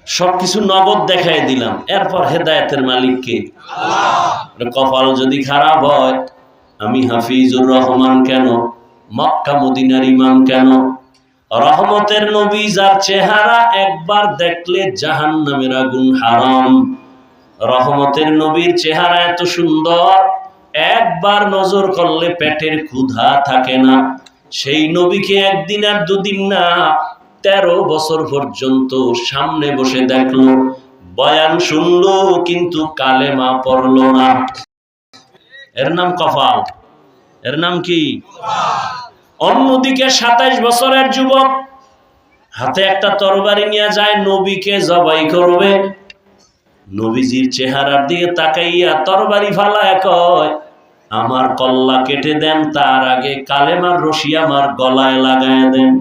সবকিছু নগদ দেখাই দিলাম, এরপর হেদায়েতের মালিক কে? আল্লাহ। কপাল যদি খারাপ হয়, আমি হাফিজুর রহমান কেন, মক্কা মদিনার ইমাম কেন? রহমতের নবী যার চেহারা একবার দেখলে জাহান্নামের আগুন হারাম। রহমতের নবীর চেহারা এত সুন্দর, একবার নজর করলে পেটের ক্ষুধা থাকে না। সেই নবীকে একদিন আর দুদিন না, 13 বছর পর্যন্ত সামনে বসে দেখলো, বয়ান শুনলো, কিন্তু কালেমা পড়লো না। এর নাম কপাল। এর নাম কি? অন্যদিকে 27 বছরের যুবক হাতে একটা তরবারি নিয়ে যায়, নবীকে জবাই করবে। নবীজির চেহারার দিকে তাকাইয়া তরবারি ফালায় কয়, আমার কল্লা কেটে দেন, তার আগে কালেমার রশি আমার গলায় লাগায় দেন।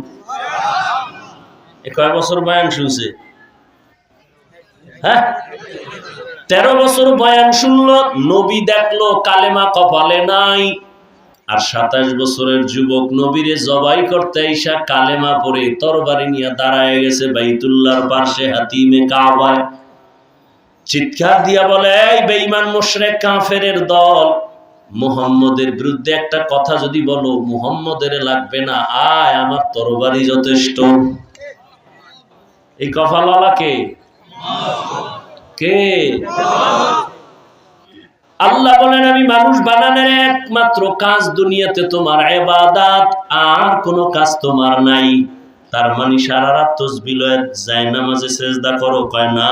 কয় বছর বয়ান শুনছে? হ্যাঁ, 13 বছর বয়ান শুনলো, নবী দেখলো কালেমা কপালে নাই। আর 27 বছরের যুবক নবীরে জবাই করতে আইসা কালেমা পড়ে তরবারি নিয়ে দাঁড়ায় গেছে বাইতুল্লাহর পাশে, হাতিমে কাবায়। চিৎকার দিয়া বলে, এই বেঈমান মুশরিক কাফেরের দল, মুহাম্মদের বিরুদ্ধে একটা কথা যদি বলো, মুহাম্মদের লাগবে না, আয় আমার তরবারি যথেষ্ট। এই কপালওয়ালা কে? কে? আল্লাহ বলেন, আমি মানুষ বানানোর একমাত্র কাজ দুনিয়াতে তোমার ইবাদত, আর কোনো কাজ তোমার নাই। তার মানে সারা রাত তাসবিহ লয়ে যায় নামাজে সিজদা করো, কয় না।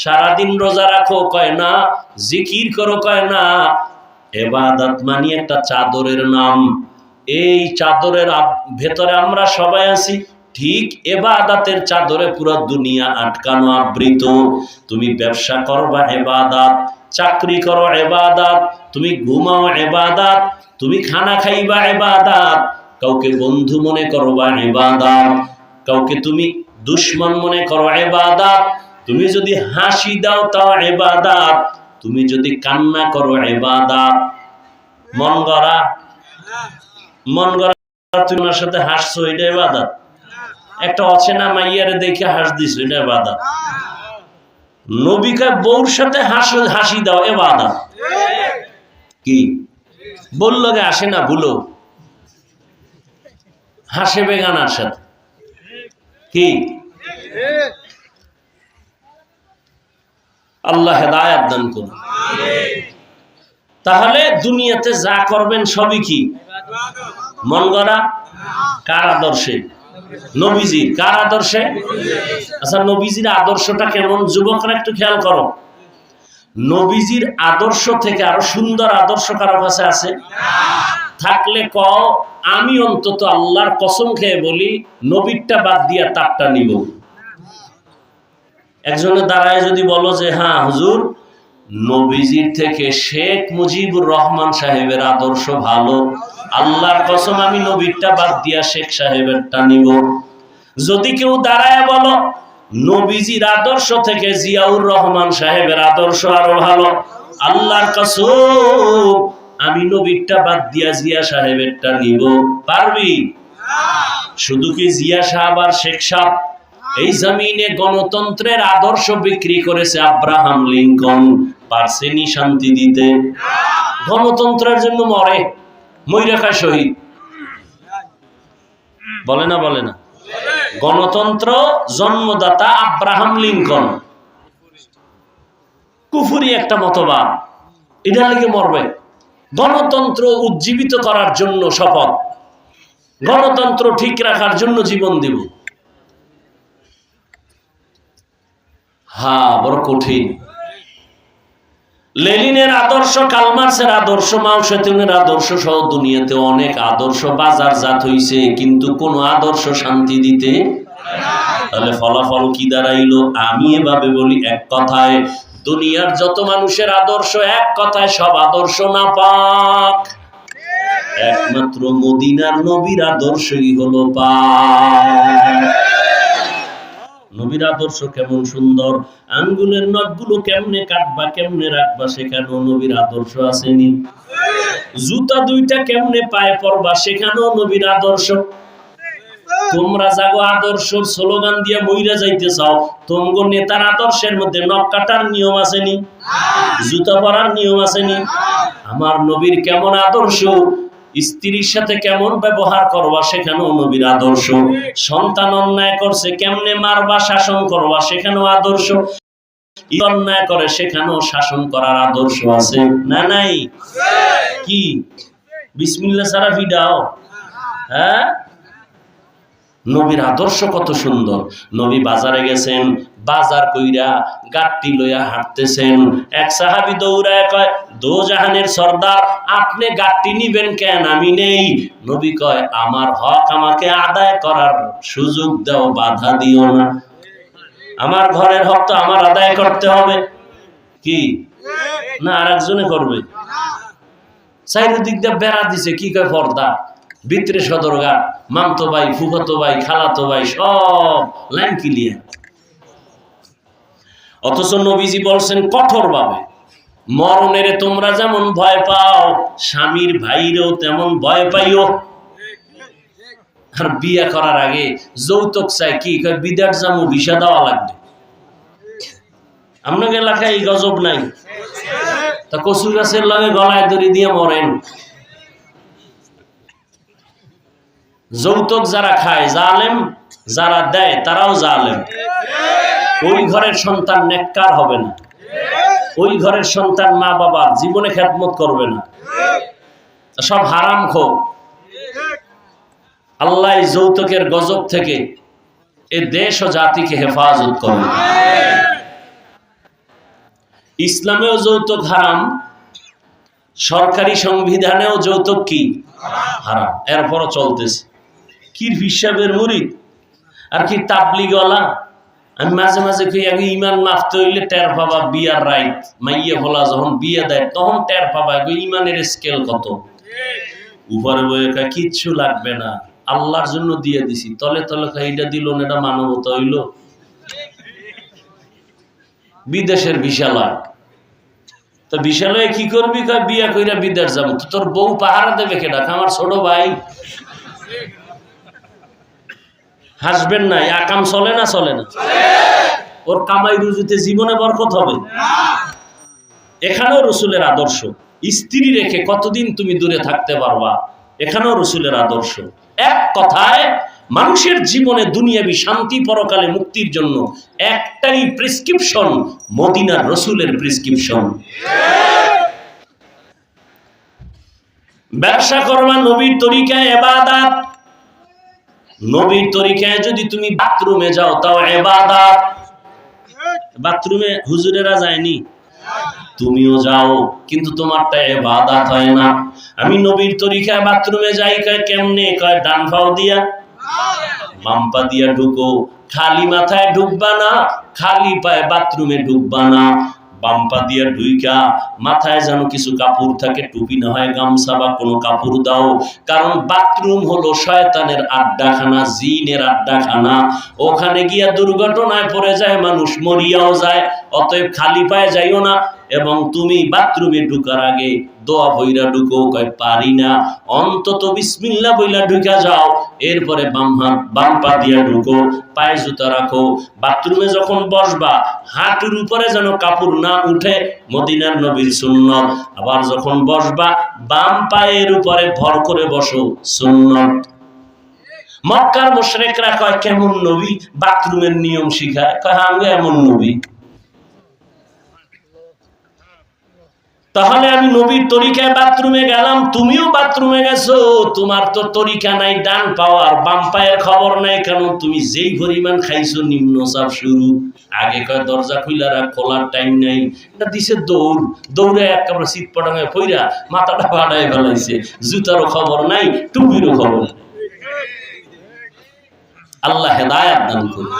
সারাদিন রোজা রাখো, কয় না। জিকির করো, কয় না। ইবাদত মানে একটা চাদরের নাম। এই চাদরের ভেতরে আমরা সবাই আছি। ঠিক ইবাদতের চাদরে পুরো দুনিয়া আটকানো, আবৃত। তুমি ব্যবসা করবা ইবাদত, চাকরি করো ইবাদত, তুমি ঘুমাও ইবাদত, তুমি খানা খাইবা ইবাদত, কাউকে বন্ধু মনে করবা ইবাদত, কাউকে তুমি দুশমন মনে করো ইবাদত, তুমি যদি হাসি দাও তাও ইবাদত, তুমি যদি কান্না করো ইবাদত। মন গড়া তুমি ওর সাথে হাসছো, এটা ইবাদত। একটা অচেনা মাইয়ারে দেখে হাস দিছো, এটা ইবাদত। নবীকে বউর সাথে হাসি দাও ইবাদত। কি বললো গে? আসে না ভুলো, হাসে বেগানার সাথে। কি? আল্লাহ হেদায়েত দান করুন। তাহলে দুনিয়াতে যা করবেন সবই কি মন গড়া? কার আদর্শে? নবীজির। কার আদর্শে? আচ্ছা, নবীজির আদর্শটা কেমন? যুবকরা একটু খেয়াল করো। নবীজির আদর্শ থেকে আরো সুন্দর আদর্শ কারো কাছে আছে? থাকলে কও, আমি অন্তত আল্লাহর কসম খেয়ে বলি, নবীরটা বাদ দিয়া তারটা নিব। একজনে দাঁড়ায় যদি বলো যে হ্যাঁ হুজুর, নবীজির থেকে শেখ মুজিবুর রহমান সাহেবের আদর্শ ভালো, আল্লাহর কসম আমি নবীরটা বাদ দিয়া শেখ সাহেবেরটা নিব। যদি কেউ দাঁড়ায় বলো নবীজির আদর্শ থেকে জিয়াউর রহমান সাহেবের আদর্শ আরো ভালো, আল্লাহর কসম আমি নবীরটা বাদ দিয়া জিয়া সাহেবেরটা নিব, পারবি? শুধু কি জিয়া সাহেব আর শেখ সাহেব? এই জমিনে গণতন্ত্রের আদর্শ বিক্রি করেছে আব্রাহাম লিঙ্কন, পারছেনি শান্তি দিতে? গণতন্ত্রের জন্য মরে, মইরা খায় শহীদ। বলে না? বলে না? গণতন্ত্র জন্মদাতা আব্রাহাম লিঙ্কন, কুফরি একটা মতবাদ, এটা লেগে মরবে। গণতন্ত্র উজ্জীবিত করার জন্য শপথ, গণতন্ত্র ঠিক রাখার জন্য জীবন দিব। হ্যাঁ, বড় কঠিন। লেনিনের আদর্শ, কালমার্সের আদর্শ, মাও সেতুংয়ের আদর্শ সহ দুনিয়াতে অনেক আদর্শ বাজারজাত হইছে, কিন্তু কোন আদর্শ শান্তি দিতে। তাহলে ফলাফল কি দাঁড়াইলো? আমি এভাবে বলি, এক কথায় দুনিয়ার যত মানুষের আদর্শ, এক কথায় সব আদর্শ নাপাক। একমাত্র মদিনার নবীর আদর্শই হলো পাক। নবীর আদর্শ কেমন সুন্দর! আঙ্গুলের নখগুলো কেমনে কাটবা, কেমনে রাখবা, সেখানেও নবীর আদর্শ আসেনি। জুতা দুইটা কেমনে পায়ে পরবা, সেখানেও নবীর আদর্শ। তোমরা জাগো আদর্শ স্লোগান দিয়ে মইরা যাইতে চাও, তোমগো নেতার আদর্শের মধ্যে নখ কাটার নিয়ম আসেনি, জুতা পরার নিয়ম আসেনি। আমার নবীর কেমন আদর্শ, স্ত্রীর সাথে কেমন ব্যবহার করবা সেখানেও নবীর আদর্শ। সন্তান অন্যায় করছে কেমনে মারবা শাসন করবা সেখানেও আদর্শ। অন্যায় করে সেখানেও শাসন করার আদর্শ আছে না নাই? কি বিসমিল্লাহ ছাড়া ভিড়াও? হ্যাঁ, নবীর আদর্শ কত সুন্দর। নবী বাজারে গেছেন, বাজার কইরা গাট্টি লইয়া হাঁটতেছেন। এক সাহাবী দৌড়ায় কয়, দো জাহানের সর্দার, আপনি গাট্টি নিবেন কেন? আমি নেই। নবী কয়, আমার হক আমাকে আদায় করার সুযোগ দাও, বাধা দিও না। আমার ঘরের হক তো আমার আদায় করতে হবে। কি না আরেকজনে করবে? চারিদিক দিয়ে বেড়া দিছে, কি কয় পর্দা, ভিতরে সদরঘাট, মামতো ভাই, ফুফাতো ভাই, খালাতো ভাই, সব লাইন ক্লিয়ার। অথচ নবীজি বলছেন কঠোর ভাবে, মরণের তোমরা যেমন ভয় পাও, স্বামীর ভাইরেও তেমন ভয় পাইও। আর বিয়ে করার আগে যৌতুক চাই, কি কয় বিদেশ যাবো, ভিসা দেওয়া লাগবে। আপনাকে এলাকায় এই গজব নাই? তা কচু গাছের লগে গলায় দড়ি দিয়ে মরেন। যৌতুক যারা খায় জালেম, যারা দেয় তারাও জালেম। ওই ঘরের সন্তান নেককার হবে না, ওই ঘরের সন্তান মা বাবার জীবনে খেদমত করবে না, সব হারাম খোর। আল্লাহ যৌতুকের গজব থেকে এ দেশ ও জাতিকে হেফাজত করবে। ইসলামেও যৌতুক হারাম, সরকারি সংবিধানেও যৌতুক কি হারাম, এরপরও চলতেছে। কি হিসাবের মুরিদ আর কি তাবলিগওয়ালা। আমি মাঝে মাঝে কই, আগে ইমান মাফতে হইলে টের পাবা বিয়ার রাইট। মাইয়া ভোলা যখন বিয়ে দেয় তখন টের পাবা ইমানের স্কেল কত। উপরে বয়ে কিচ্ছু লাগবে না, আল্লাহর জন্য দিয়ে দিছি, তলে তলে এইটা দিল না, এটা মানবতা হইল। বিদেশের বিশালয় তো বিশালয়ে কি করবি? কয় বিয়া কইরা বিদেশ যাবো। তো তোর বউ পাহারা দেবে কেডা? আমার ছোট ভাই। হাসবেন না, আকাম চলে না? চলে না। ওর কামাই রুজিতে জীবনে বরকত হবে? এখানেও রসুলের আদর্শ। স্ত্রী রেখে কতদিন তুমি দূরে থাকতে পারবা, এখানেও রসুলের আদর্শ। এক কথায় মানুষের জীবনে দুনিয়াবি শান্তি, পরকালে মুক্তির জন্য একটাই প্রেসক্রিপশন, মদিনার রসুলের প্রেসক্রিপশন। ব্যবসা করবা নবীর তরিকায়, ইবাদত। নবীর তরিকায় যদি তুমি বাথরুমে যাও তাও ইবাদত। বাথরুমে হুজুরেরা যায়নি, তুমিও যাও, কিন্তু তোমারটা ইবাদত হয় না। আমি নবীর তরিকায় বাথরুমে যাই, কয় কেমনে? কয় ডান পাও দিয়া, বাম পা দিয়া ঢুকো, খালি মাথায় ঢুকবা না, খালি পায়ে বাথরুমে ঢুকবা না। বাম পা দিয়া ঢুইকা মাথায় যেন কিছু কাপড় থাকে, টুপি না হয় গামছা বা কোনো কাপড় দাও। কারণ বাথরুম হলো শয়তানের আড্ডাখানা, জিনের আড্ডাখানা। ওখানে গিয়া দুর্ঘটনায় পড়ে যায় মানুষ, মরিয়াও যায়। অতএব খালি পায়ে যাইও না। এবং তুমি বাথরুমে ঢুকার আগে দোয়া বইরা ঢুকো, কয় পারি না, অন্তত বিসমিল্লাহ বইলা ঢুকা যাও। এরপরে বাম পা দিয়া ঢুকো, পায়ে জুতা রাখো। বাথরুমে যখন বসবা হাঁটুর উপরে যেন কাপড় না উঠে, মদিনার নবীর সুন্নত। আবার যখন বসবা বাম পায়ের উপরে ভর করে বসো, সুন্নত। মক্কার মুশরিকরা কয় কেমন নবী বাথরুমের নিয়ম শিখায়? কয় আমি এমন নবী। তাহলে আমি নবীর তরিকায় বাথরুমে গেলাম, তুমিও বাথরুমে গেছো, তোমার তো তরিকা নাই ডান পাওয়ার, বাম পায়ের খবর নাই। কেন? তুমি যেই পরিমাণ খাইছো নিম্ন চাপ শুরু। আগে কয় দরজা খুইলা রাখ, খোলার টাইম নাই। এটা দিছে দৌড়, দৌড়ে একেবারে শীত পটাঙে পইরা মাথাটা ফাটায় ফেলাইছে। জুতারও খবর নাই, টুপিরও খবর নাই। আল্লাহ হেদায়েত দান করুন।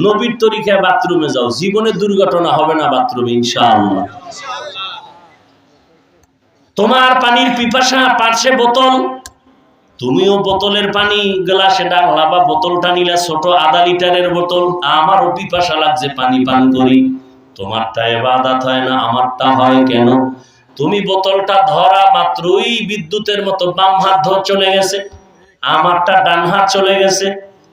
নবীর তরিকায় বাথরুমে যাও, জীবনে দুর্ঘটনা হবে না বাথরুমে ইনশাআল্লাহ। তোমার পানির পিপাসা, পার্শ্বে বোতল, তুমিও বোতলের পানি গ্লাসে ডাকলা বা বোতলটা নিলা ছোট আধা লিটারের বোতল। আমারও পিপাসা লাগছে, পানি পান করি। তোমারটা ইবাদত হয় না, আমারটা হয় কেন? তুমি বোতলটা ধরা মাত্রই বিদ্যুতের মতো বাম হাত ধরে চলে গেছে, আমারটা ডান হাত চলে গেছে,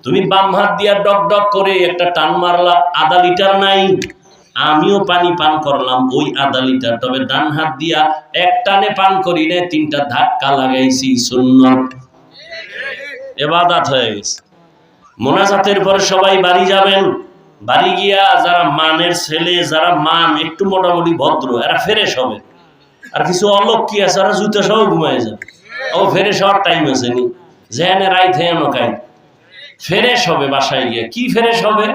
তুমি বাম হাত দিয়া ডক ডক করে একটা টান মারলা, আধা লিটার নাই, আমিও পানি পান করলাম ওই আধা লিটার, তবে ডান হাত দিয়া এক টানে পান করি না, 3টা ধাক্কা লাগাইছি, সুন্নাত ইবাদত হয়ে গেছে। মোনাজাতের পরে সবাই বাড়ি যাবেন, বাড়ি গিয়া যারা মানের ছেলে, যারা মান একটু মোটামুটি ভদ্র, এরা ফ্রেশ হবে। আর কিছু অলক কি আছে, ওরা জুতো সহ ঘুমায় যাবে, ও ফ্রেশ হওয়ার টাইম আছে নি, যেখানে রাইত হেন কাই ফ্রেশ হবে। বাসায় গিয়ে কি ফ্রেশ হবে,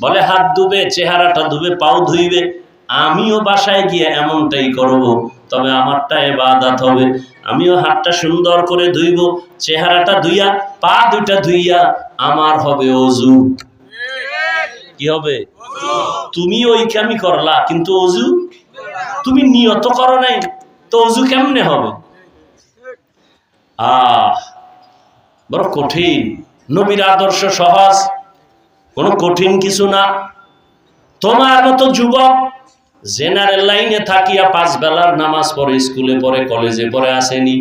বলে হাত ধুবে, চেহারাটা ধুবে, পাও ধুইবে। আমিও বাসায় গিয়ে এমনটাই করব, তবে আমারটা ইবাদত হবে। আমিও হাতটা সুন্দর করে ধুইব, চেহারাটা ধুইয়া, পা দুইটা ধুইয়া আমার হবে ওযু। কি হবে? তুমি ওই কামি করলা, কিন্তু ওযু তুমি নিয়ত করো নাই, তো ওযু কেমনে হবে? বড় কঠিন। নবীর আদর্শ সহজ, কোনো কঠিন কিছু না। তোমার মতো যুবক জেনারেল লাইনে থাকিয়া 5 বেলার নামাজ পড়ে, স্কুলে পড়ে, কলেজে পড়ে আসেনি?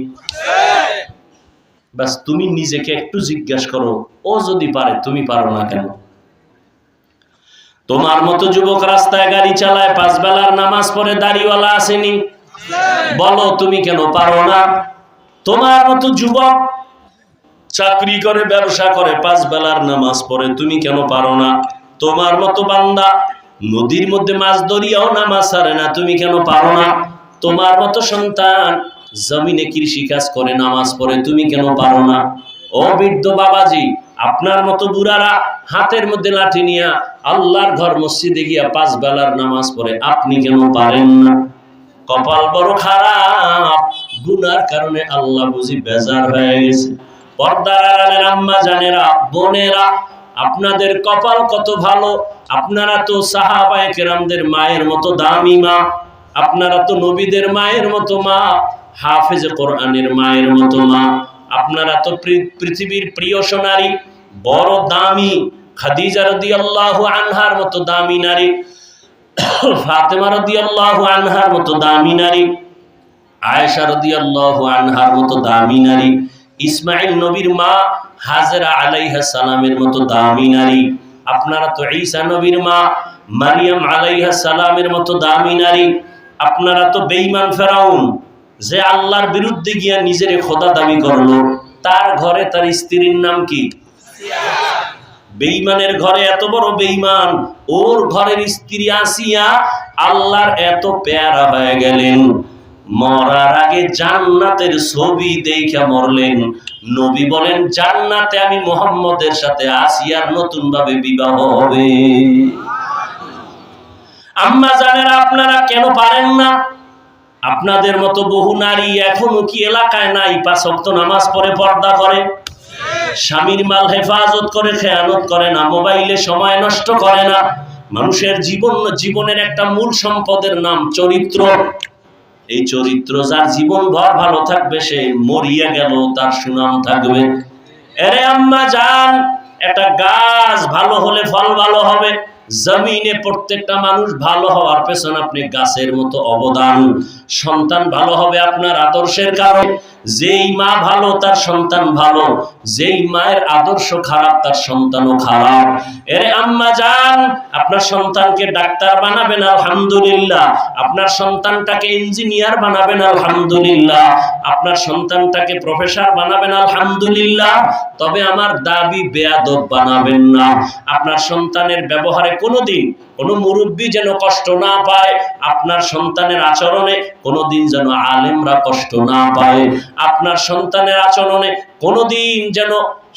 বাস তুমি নিজেকে একটু জিজ্ঞাসা করো, ও যদি পারে তুমি পারো না কেন? তোমার মতো যুবক রাস্তায় গাড়ি চালায়, 5 বেলার নামাজ পড়ে, দাড়িওয়ালা আসেনি? বলো তুমি কেন পারো না? তোমার মতো যুবক চাকরি করে, ব্যবসা করে, 5 বেলার নামাজ পড়ে, তুমি কেন পারো না? তোমার মতো বান্দা নদীর মধ্যে মাছ ধরিয়াও নামাজ ছাড়ে না, তুমি কেন পারো না? তোমার মতো সন্তান জমিনে কৃষি কাজ করে, নামাজ পড়ে, তুমি কেন পারো না? ও বৃদ্ধ বাবাজি, আপনার মতো বুড়ারা হাতের মধ্যে লাঠি নিয়া আল্লাহর ঘর মসজিদে গিয়া 5 বেলার নামাজ পড়ে, আপনি কেন পারেন না? কপাল বড় খারাপ, গুনার কারণে আল্লাহ বুঝি বেজার হয়ে গেছে। পর্দার আড়ালের আম্মা জানেরা, বোনেরা, আপনাদের কপাল কত ভালো। আপনারা তো সাহাবায়ে কেরামদের মায়ের মতো দামি মা, আপনারা তো নবীদের মায়ের মতো মা, হাফেজে কোরআনের মায়ের মতো মা, আপনারা তো পৃথিবীর প্রিয় সোনারী, বড় দামি খাদিজা রাদিয়াল্লাহু আনহার মতো দামি নারী, ফাতেমা রাদিয়াল্লাহু আনহার মতো দামি নারী, আয়েশা রাদিয়াল্লাহু আনহার মতো দামি নারী, ইসমাইল নবীর মা হাজেরা আলাইহিস সালামের মতো দামি নারী, আপনারা তো ঈসা নবীর মা মারিয়াম আলাইহিস সালামের মতো দামি নারী, আপনারা তো বেঈমান ফেরাউন, যে আল্লাহর বিরুদ্ধে গিয়া নিজের খোদা দাবি করলো, তার ঘরে তার স্ত্রীর নাম কি? বেঈমানের ঘরে এত বড় বেঈমান, ওর ঘরের স্ত্রী আসিয়া আল্লাহর এত পেয়ারা হয়ে গেলেন, মরার আগে জান্নাতের ছবি দেখে মরলেন। নবী বলেন, জান্নাতে আমি মুহাম্মদের সাথে আসিয়ার নতুন ভাবে বিবাহ হবে। আম্মা জানেরা, আপনারা কেন পারেন না? আপনাদের মতো বহু নারী এখনো কি এলাকায় নাই 5 ওয়াক্ত নামাজ পড়ে, পর্দা করে, স্বামীর মাল হেফাজত করে, খেয়ানত করে না, মোবাইলে সময় নষ্ট করে না। মানুষের জীবনের একটা মূল সম্পদের নাম চরিত্র। এই চরিত্র যার জীবন ভর ভালো থাকবে, সে মরিয়া গেল তার সুনাম থাকবে। এরে আম্মা জান, একটা গাছ ভালো হলে ফল ভালো হবে। জমিনে প্রত্যেকটা মানুষ ভালো হওয়ার পেছনে আপনি গাছের মতো অবদান। সন্তান ভালো হবে আপনার আদর্শের কারণে। যেই মা ভালো তার সন্তান ভালো, যেই মায়ের আদর্শ খারাপ তার সন্তানও খারাপ। এরে আম্মা জান, আপনার সন্তানকে ডাক্তার বানাবেন আলহামদুলিল্লাহ, আপনার সন্তানটাকে ইঞ্জিনিয়ার বানাবেন আলহামদুলিল্লাহ, আপনার সন্তানটাকে প্রফেসর বানাবেন আলহামদুলিল্লাহ, তবে আমার দাবি বেয়াদব বানাবেন না। আপনার সন্তানের ব্যবহারে কোনোদিন কোনো মুরব্বী যেন কষ্ট না পায়, আপনার সন্তানের আচরণে কোনোদিন যেন আলেমরা কষ্ট না পায়, আপনার সন্তানের আচরণে কোনোদিন যেন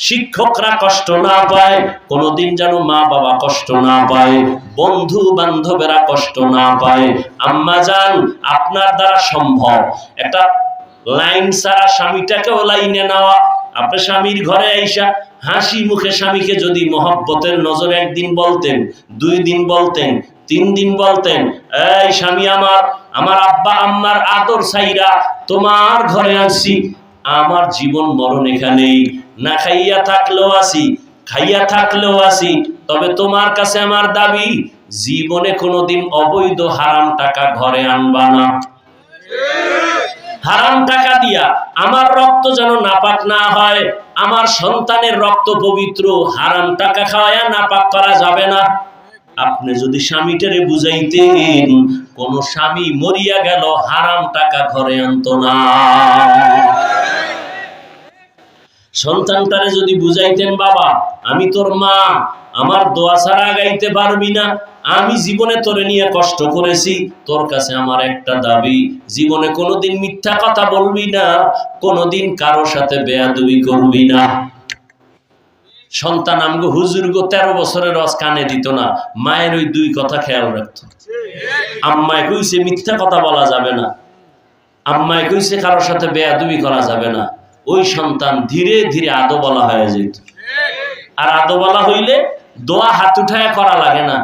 শিক্ষকরা কষ্ট না পায়, কোনোদিন যেন মা বাবা কষ্ট না পায়, বন্ধু বান্ধবেরা কষ্ট না পায়। আম্মা জান, আপনার দ্বারা সম্ভব একটা লাইন ছাড়া স্বামীটাকেও লাইনে নেওয়া। আপনার স্বামীর ঘরে আইসা হাসি মুখে স্বামীকে যদি মহব্বতের নজরে 1 দিন বলতেন, 2 দিন বলতেন, 3 দিন বলতেন, এই স্বামী আমার আব্বা আম্মার আদর চাইরা তোমার ঘরে আসছি, আমার জীবন মরণ এখানেই, না খাইয়া থাকলেও আসি, খাইয়া থাকলেও আসি, তবে তোমার কাছে আমার দাবি, জীবনে কোনোদিন অবৈধ হারাম টাকা ঘরে আনবা না। হারাম টাকা দিয়া আমার রক্ত যেন নাপাক না হয়, আমার সন্তানের রক্ত পবিত্র, হারাম টাকা খাওয়ায়া নাপাক করা যাবে না। আপনি যদি স্বামীটারে বুঝাইতেন, কোন স্বামী মরিয়া গেল হারাম টাকা ঘরে আনতো না। সন্তানটারে যদি বুঝাইতেন, বাবা আমি তোর মা, আমার দোয়া ছাড়া আগাইতে পারবি না, আমি জীবনে তোরে নিয়ে কষ্ট করেছি, তোর কাছে আমার একটা দাবি, জীবনে কোনোদিন মিথ্যা কথা বলবি না, কোনোদিন কারোর সাথে বেয়াদবি করবি না। সন্তান আমগো হুজুর গো 13 বছরের রস কানে দিত না, মায়ের ওই 2 কথা খেয়াল রাখতো। আম্মায় কইছে মিথ্যা কথা বলা যাবে না, আম্মায় কইছে কারোর সাথে বেয়াদবি করা যাবে না। ওই সন্তান ধীরে ধীরে আদো বলা হয়ে যেত। আর আদো বলা হইলে দোয়া হাত উঠায় করা লাগে না,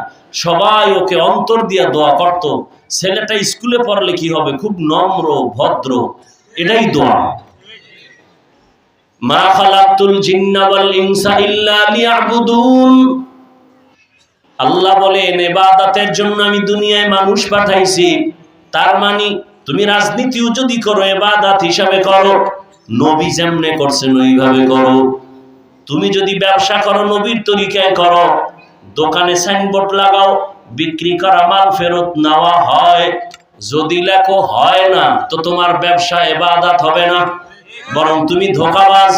সবাই ওকে অন্তর দিয়া দোয়া করত। ছেলেটা স্কুলে পড়লে কি হবে, খুব নম্র ভদ্র, এটাই দোয়া। মা খালাকতুল জিন্না ওয়াল ইনসা ইল্লা লিয়াবুদুন। আল্লাহ বলেন ইবাদতের জন্য আমি দুনিয়ায় মানুষ পাঠাইছি। তার মানে তুমি রাজনীতিও যদি করো ইবাদত হিসাবে করো, নবী যেমনে করছেন ওইভাবে করো। তুমি যদি ব্যবসা করো নবীর তরিকায় করো। দোকানে সাইনবোর্ড লাগাও, বিক্রি করা মাল ফেরত নেওয়া হয়, যদি লেখো হয় না তো তোমার ব্যবসা ইবাদত হবে না, বরং তুমি ধোঁকাবাজ।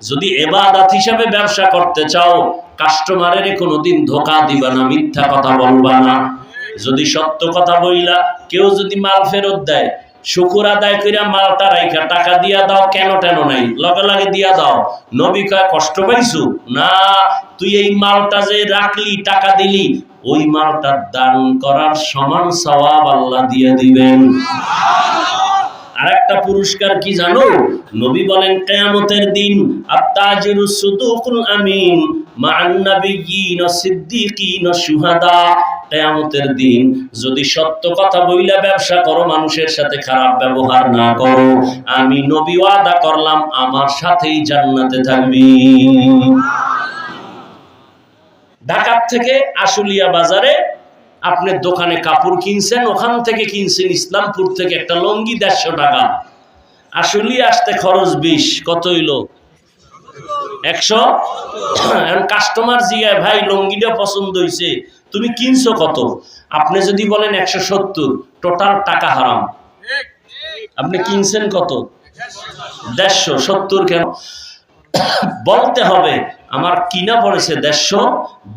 যদি ইবাদত হিসাবে ব্যবসা করতে চাও, কাস্টমারের কোনোদিন ধোঁকা দিবা না, মিথ্যা কথা বলবা না। যদি সত্য কথা বইলা কেউ যদি মাল ফেরত দেয়, শুকুর আদায় কইরা মালটা রাইখা টাকা দিয়া দাও, কেন টেন নাই, লগে লগে দিয়া দাও। নবী কয় কষ্ট পাইছো না, তুই এই মালটা যে রাখলি, টাকা দিলি, ওই মালটা দান করার সমান সওয়াব আল্লাহ দিয়ে দিবেন। আরেকটা পুরস্কার কি জানো? নবী বলেন কিয়ামতের দিন আত-তাজিরুস সুদুকুল আমিন মা'আন নাবিয়্যিন ওয়াস সিদ্দিকিন ওয়াস শুহাদা। কিয়ামতের দিন যদি সত্য কথা বইলা ব্যবসা করো, মানুষের সাথে খারাপ ব্যবহার না করো, আমি নবী ওয়াদা করলাম আমার সাথেই জান্নাতে থাকবি। ঢাকা থেকে আশুলিয়া বাজারে আপনি দোকানে কাপড় কিনছেন, ওখান থেকে কিনছেন ইসলামপুর থেকে একটা লঙ্গি 150 টাকা, আশুলিয়া আসতে খরচ 20, কত হইল 100। কাস্টমার জিগায় ভাই লঙ্গিটা পছন্দ হয়েছে, তুমি কিনছো কত? আপনি যদি বলেন 170, টোটাল টাকা হারাম। আপনি কিনছেন কত? 150, 70 কেন? বলতে হবে আমার কিনা পড়েছে 150,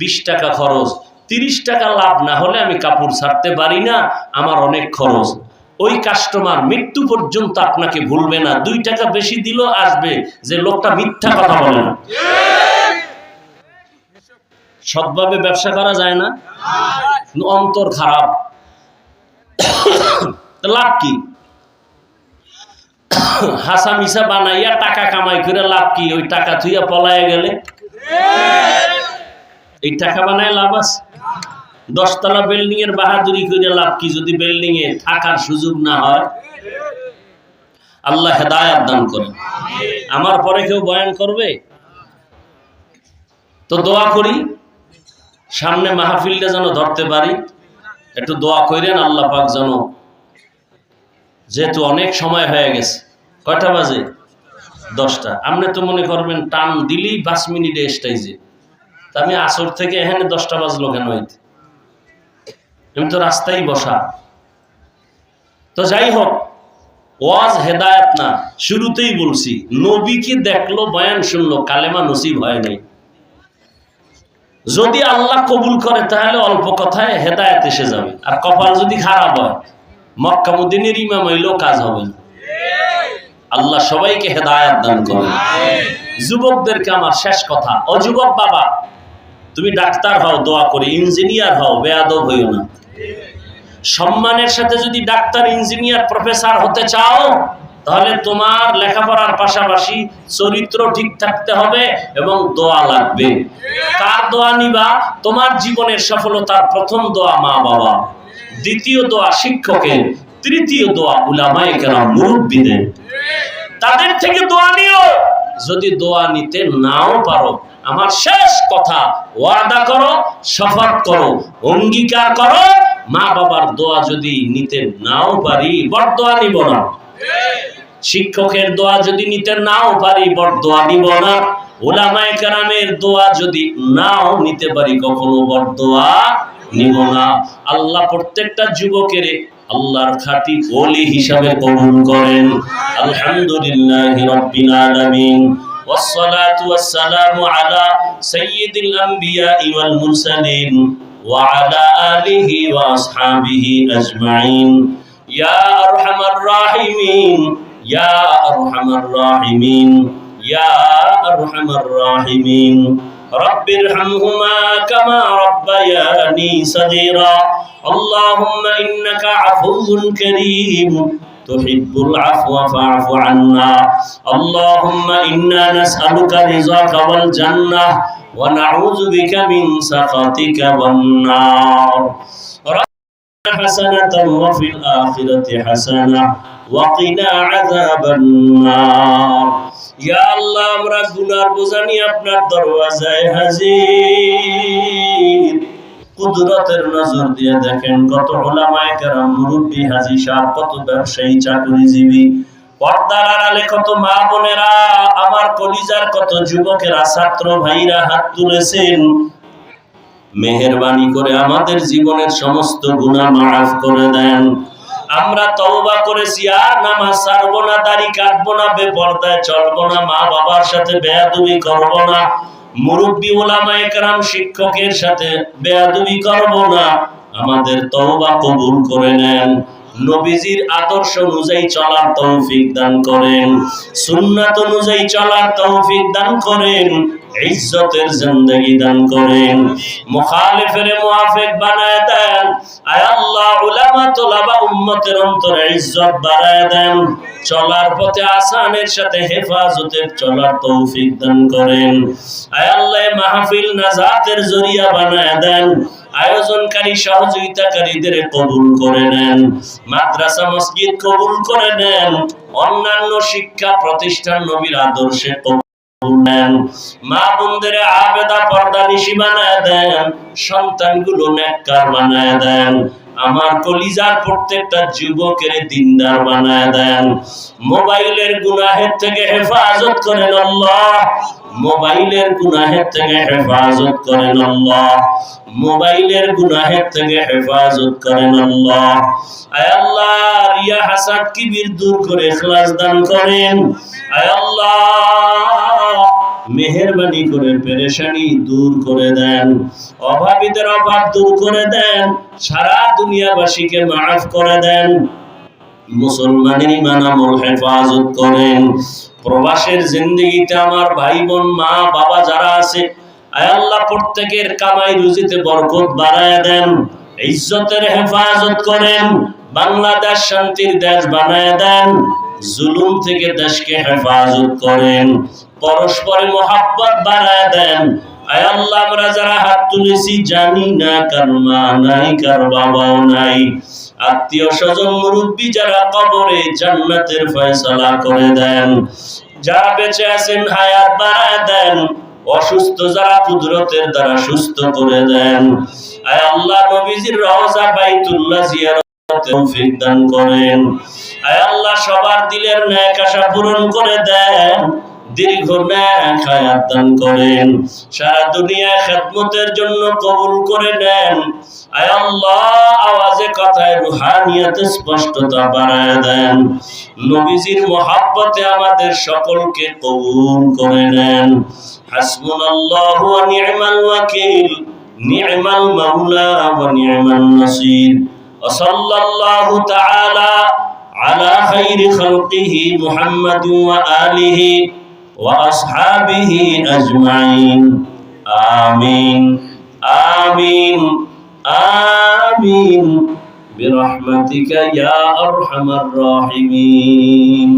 20 টাকা খরচ, 30 টাকা লাভ না হলে আমি কাপড় ছাড়তে পারি না, আমার অনেক খরচ। ওই কাস্টমার মৃত্যু পর্যন্ত আপনাকে ভুলবে না, 2 টাকা বেশি দিল আসবে যে লোকটা মিথ্যা কথা বলে না। সৎভাবে ব্যবসা করা যায় না, অন্তর খারাপ, লাভ কি? হাসা মিশা বানাইয়া টাকা কামাই করে লাভ কি? ওই টাকা থুইয়া পলাইয়া গেলে এই টাকা বানায় লাভ আছে? 10 তলা বিল্ডিং এর বাহাদুরি করে লাভ কি যদি বিল্ডিং এ থাকার সুযোগ না হয়? আল্লাহ হেদায়েত দান করেন। আমার পরে কেউ বয়ান করবে তো দোয়া করি সামনে মাহফিলটা যেন ধরতে পারি, একটু দোয়া করেন আল্লাহ পাক যেন, যেহেতু অনেক সময় হয়ে গেছে। কয়টা বাজে? 10টা। আপনি তো মনে করবেন টান দিলেই 5 মিনিটে স্টেজে, তা আমি আসর থেকে এখানে 10টা বাজলো কেন হইতে? আমি তো রাস্তায় বসা। তো যাই হোক, ওয়াজ হেদায়েত না, শুরুতেই বলছি নবীকে দেখলো, বয়ান শুনলো, কালেমা নসিব হয় নাই। যদি আল্লাহ কবুল করে তাহলে অল্প কথায় হেদায়েত এসে যাবে, আর কপাল যদি খারাপ হয় মক্কা মদিনার ইমাম হইলেও কাজ হবে না। আল্লাহ সবাইকে হেদায়েত দান করেন। যুবকদেরকে আমার শেষ কথা, ও যুবক বাবা, তুমি ডাক্তার হও দোয়া করি, ইঞ্জিনিয়ার হও, বেয়াদব হইও না। সম্মানের সাথে যদি ডাক্তার, ইঞ্জিনিয়ার, প্রফেসর হতে চাও, তাহলে তোমার লেখাপড়ার পাশাপাশি চরিত্র ঠিক থাকতে হবে এবং দোয়া লাগবে। কার দোয়া নিবা? তোমার জীবনের সফলতার প্রথম দোয়া মা বাবা, দ্বিতীয় দোয়া শিক্ষকের, তৃতীয় দোয়া উলামায়ে কেরাম, মুরব্বিদের, তাদের থেকে দোয়া নিও। যদি দোয়া নিতে নাও পারো, আমার শেষ কথা, ওয়াদা করো, শপথ করো, অঙ্গীকার করো, মা বাবার দোয়া যদি নিতে নাও পারি, বড় দোয়া নিব না। শিক্ষকের দোয়া যদি নিতে নাও পারি বরদোয়া নিব না, উলামায়ে কেরামের দোয়া যদি নাও নিতে পারি কখনো বরদোয়া নিব না। আল্লাহ প্রত্যেকটা যুবকের আল্লাহর খাঁটি ওলি হিসাবে কবুল করেন। আলহামদুলিল্লাহি রাব্বিল আলামিন, ওয়াসসালাতু ওয়াসসালামু আলা সাইয়্যিদিল আমবিয়াই ওয়াল মুরসালিন ওয়া আলা আলিহি ওয়া আসহাবিহি আজমাইন। ইয়া আরহামার রাহিমিন, ইয়া আরহামার রাহিমিন, ইয়া আরহামার রাহিমিন। রব্বিরহামহুমা কামা রাব্বায়ানি সগীরা। اللهم إنك عفو كريم تحب العفو فاعف عنا. اللهم إنا نسألك رضاك والجنة ونعوذ بك من سخطك والنار. ربنا حسنة وفي الآخرة حسنة وقنا عذاب النار. يا الله আমরা গুনার বোঝা নিয়ে আপনার দরওয়াজায় হাজির। কুদরতের নজর দিয়ে দেখেন কত উলামায়ে কেরাম, মুরব্বি, হাজী সাহেব, কত ব্যবসায়ী, চাকরিজীবী, পর্দার আড়ালে কত মা বোনেরা, আমার কলিজার কত যুবকেরা, ছাত্র ভাইরা হাত তুলেছেন। মেহেরবানি করে আমাদের জীবনের সমস্ত গুনাহ মাফ করে দেন। আমরা তওবা করেছি, আর নামাজ ছাড়বো না, দাড়ি কাটবো না, বেপরদায় চলবো না, মা বাবার সাথে বেয়াদবি করবো না, মুরব্বি উলামায়ে কেরাম শিক্ষকের সাথে বেয়াদবি করব না। আমাদের তওবা কবুল করে নেন। নবীজির আদর্শ অনুযায়ী চলার তৌফিক দান করেন, সুন্নাত অনুযায়ী চলার তৌফিক দান করেন, ইজ্জতের জিন্দেগি দান করেন, মুখালিফের মুআফিক বানায় দেন। আয় আল্লাহ, উলামা তোলাবা উম্মতের অন্তরে ইজ্জত বাড়ায় দেন। চলার পথে আসানের সাথে হেফাজতের চলার তৌফিক দান করেন। আয় আল্লাহ, মাহফিল নাজাতের জরিয়া বানায় দেন। আয়োজনকারী সহযোগিতাকারীদের কবুল করে নেন। মাদ্রাসা মসজিদ কবুল করে নেন। অন্যান্য শিক্ষা প্রতিষ্ঠান নবীর আদর্শে কবুল নেন। মা বোনদের আবেদা পর্দানিশী বানায় দেন। সন্তানগুলো নেককার বানায় দেন। আমার কলিজার প্রত্যেকটা যুবকের দিনদার বানায় দেন। মোবাইলের গুনাহের থেকে হেফাজত করেন আল্লাহ। মোবাইলের গুনাহের থেকে হেফাজত করেন আল্লাহ। মোবাইলের গুনাহের থেকে হেফাজত করেন আল্লাহ। আয় আল্লাহ, রিয়া হাসাদ কিবির দূর করে ইখলাস দান করেন। আয় আল্লাহ, মেহেরবানি করে পেরেশানি দূর করে দেন। অভাবীদের অভাব দূর করে দেন। সারা দুনিয়াবাসীকে মাফ করে দেন। মুসলমানের ঈমান আমল হেফাজত করেন। প্রবাসের জিন্দেগিতে আমার ভাই বোন, মা বাবা যারা আছে, আয় আল্লাহ প্রত্যেকের কামাই রুজিতে বরকত বাড়ায় দেন। ইজ্জতের হেফাজত করেন। বাংলাদেশ শান্তির দেশ বানায় দেন। জুলুম থেকে দেশকে হেফাজত করেন। পরস্পরে মহাব্বত বাড়ায় দেন। আয় আল্লাহ, আমরা যারা হাত তুলেছি জানি না কার মা নাই, কার বাবাও নাই, আত্মীয় স্বজন মুরব্বী যারা কবরে, জান্নাতের ফয়সালা করে দেন। যারা বেঁচে আছেন হায়াত বাড়ায় দেন। অসুস্থ যারা কুদরতের দ্বারা সুস্থ করে দেন। আয় আল্লাহ, নবীজির রওজা বাইতুল্লাহ জিয়ারতের তৌফিক দান করেন। আয় আল্লাহ, সবার দিলের নেক আশা পূরণ করে দেন। দীর্ঘ নেক হায়াত দান করেন। সারা দুনিয়ায় খেদমতের জন্য কবুল করে নেন। আয় আল্লাহ, আওয়াজে কথায় রুহানিয়াতে স্পষ্টতা বাড়ায় দেন। নবীজির মহাব্বতে আমাদের সকলকে কবুল করে নেন। হাসবুনাল্লাহু ওয়া নি'মাল ওয়াকিল, নি'মাল মাওলা ওয়া নি'মান নাসির। ওয়া সাল্লাল্লাহু তাআলা আলা খাইরি খালকিহি মুহাম্মাদিন ওয়া আলিহি ওয়া আসহাবিহি আজমাইন। আমিন আমিন আমিন বিরহমাতিকা ইয়া আরহামার রাহিমিন।